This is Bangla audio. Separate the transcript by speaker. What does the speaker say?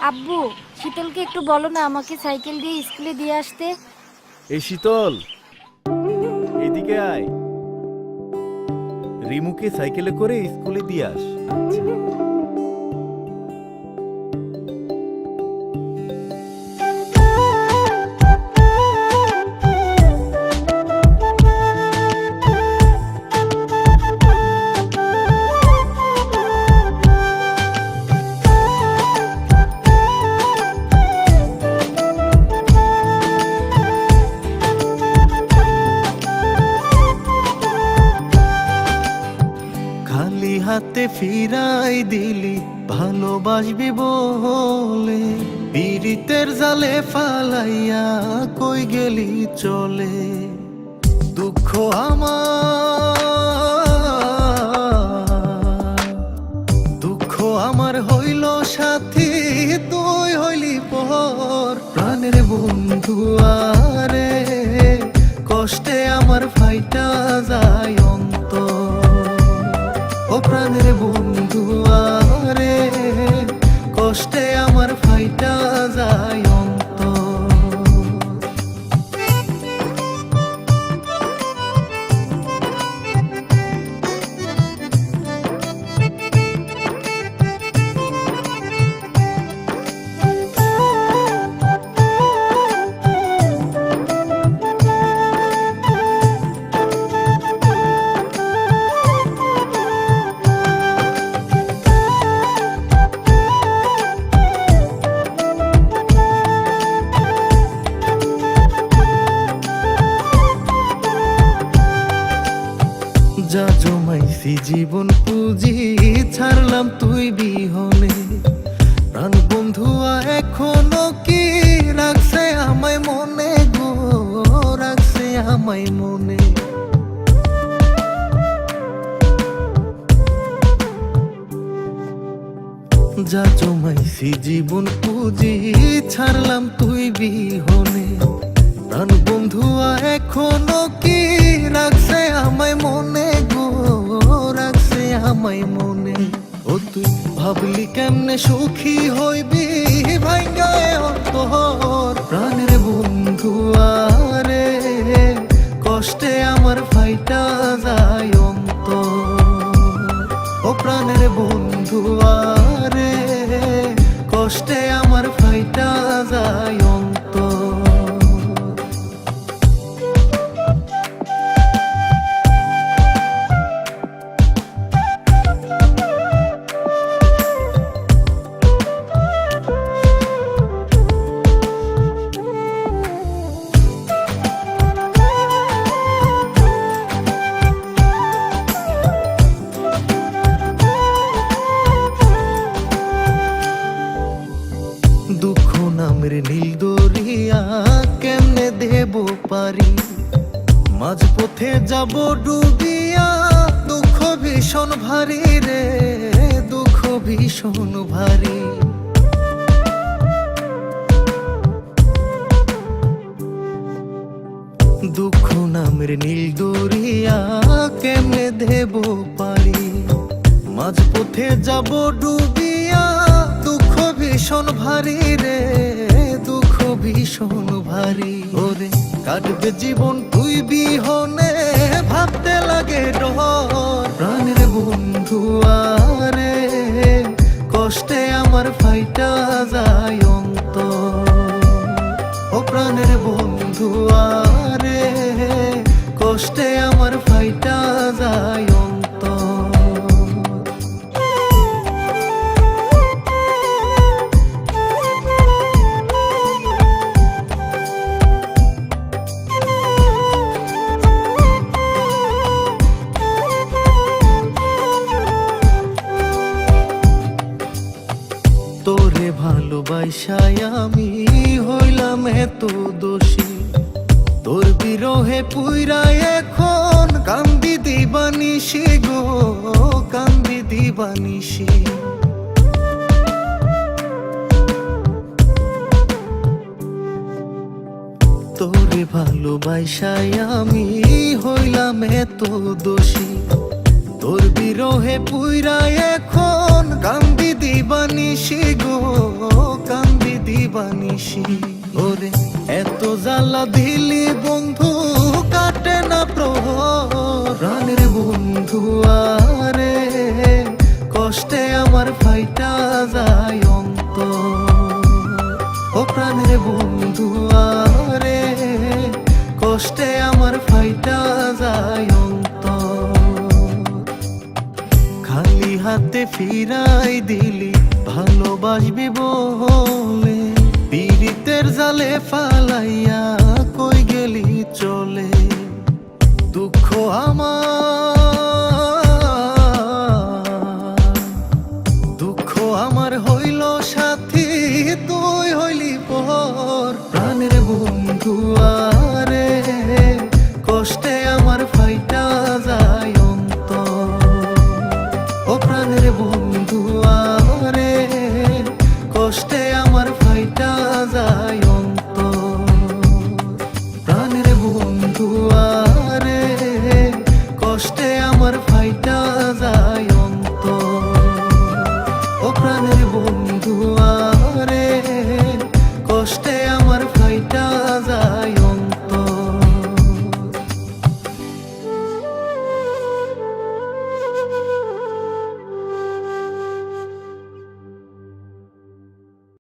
Speaker 1: আব্বু, শীতলকে একটু বলো না আমাকে সাইকেল দিয়ে স্কুলে দিয়ে আসতে।
Speaker 2: এই শীতল, এদিকে আয়। রিমুকে সাইকেলে করে স্কুলে দিয়ে আস। আচ্ছা।
Speaker 3: খালি হাতে ফিরাই দিলি ভালোবাসবি বলে, পীড়িতের জালে ফালাইয়া কই গেলি চলে। দুঃখ আমার, দুঃখ আমার হইল সাথী, তুই হইলি পর। প্রাণের বন্ধু আরে, কষ্টে আমার ফাইটা যায় অন্তর। ও প্রাণের বন্ধু আরে, কষ্টে আমার ফাইটা যায় অন্তর। যা জমাইছি জীবন পুঁজি, ছাড়লাম তুই বিহনে। প্রাণ বন্ধুয়া এখনো কি রাখছে আমায় মনে গো, রাখছে আমায় মনে। যা জমাইছি জীবন পুঁজি, ছাড়লাম তুই বিহনে। প্রাণ বন্ধুয়া এখনো কি রাখছে আমায় মনে গো, রাখছে আমায় মনে। ও তুই ভাবলি কেমনে সুখী হইবি ভাঙ্গায় অন্তর। প্রাণের বন্ধু আরে, কষ্টে আমার ফাইটা যায় অন্তর। ও প্রাণের বন্ধু আরে, কষ্টে আমার ফাইটা যায় অন্তর। দুঃখ নামের নীল দরিয়া কেমনে দেব পারি, মাঝ পথে যাব ডুবিয়া। দুঃখ ভীষণ ভারী রে, দুঃখ ভীষণ ভারী। দুঃখ নামের নীল দরিয়া কেমনে দেব পারি, মাঝ পথে যাব ডুবিয়া। দুঃখ ভীষণ ভারী রে, দুঃখ ভীষণ ভারী। ওরে কাটবে জীবন তুই বিহনে, ভাবতে লাগে ডর। প্রাণের বন্ধু আরে, কষ্টে আমার ফাইটা যায় অন্তর। ও প্রাণের বন্ধু আরে, কষ্টে আমার ফাইটা যায় অন্তর। তোরে ভালোবাসায় আমি হইলাম এত দোষী, তোর বিরহে পুইরা এখন কান্দি দিবানিসি গো, কান্দি দিবানিসি। তোরে ভালোবাসায় আমি হইলাম এত দোষী, তোর বিরহে পুইরা এখন এখন কান্দি দিবানিশি গো, কান্দি দিবানিশি। ওরে এত জ্বালা দিলি বন্ধু, কাটে না প্রহর। প্রাণের বন্ধু আরে, কষ্টে আমার ফাইটা যায় অন্তর। ও প্রাণের বন্ধু আরে, কষ্টে আমার ফাইটা যায় অন্তর। খালি হাতে ফিরাই দিলি ভালোবাসবি বলে, পীড়িতের জালে ফালাইয়া কই গেলি চলে। দুঃখ আমার